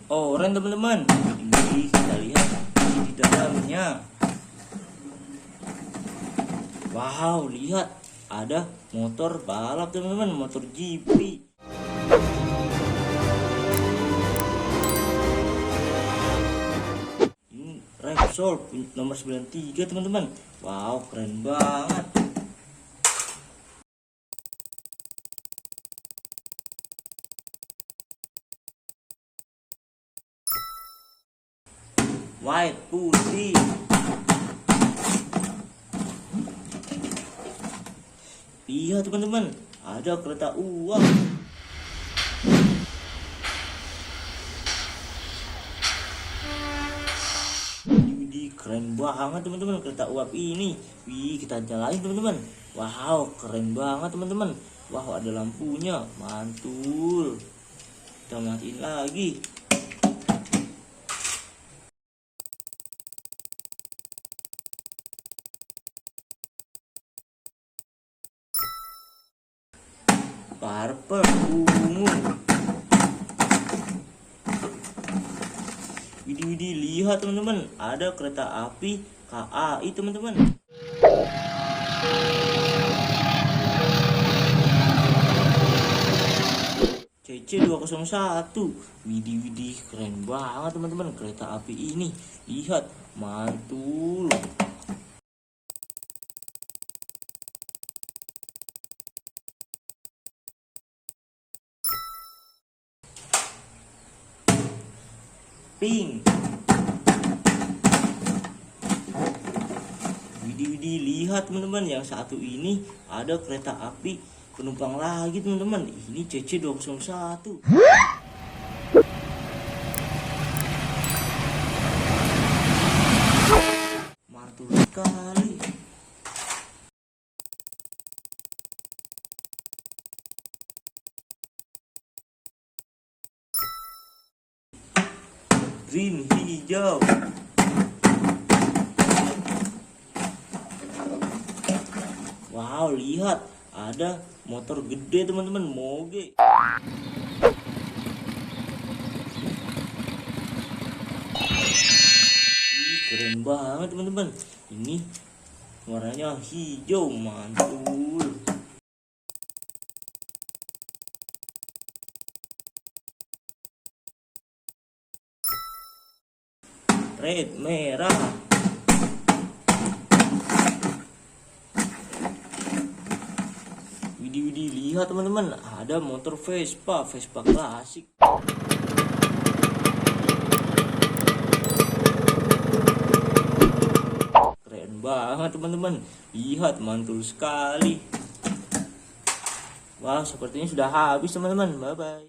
Oren teman-teman, ini kita lihat di dalamnya. Wow, lihat ada motor balap teman-teman, motor GP. Ini Repsol nomor 93 teman-teman. Wow, keren banget. White putih. Iya teman-teman, ada kereta uap. Jadi keren banget teman-teman kereta uap ini. Wih, kita nyalain teman-teman. Wow, keren banget teman-teman. Wow, ada lampunya, mantul. Kita matiin lagi. Purple ungu. Widih, lihat teman-teman, ada kereta api KAI teman-teman. CC201. Widih, keren banget teman-teman kereta api ini. Lihat, mantul. Pink. Widih, lihat teman-teman, yang satu ini ada kereta api penumpang lagi teman-teman. Ini CC201. Mantul sekali. Green hijau. Wow, lihat ada motor gede teman-teman, moge. Ih, keren banget teman-teman. Ini warnanya hijau, mantul. Red, merah. Widih, lihat teman-teman, ada motor Vespa klasik. Keren banget teman-teman, lihat, mantul sekali. Wah, sepertinya sudah habis teman-teman. Bye bye.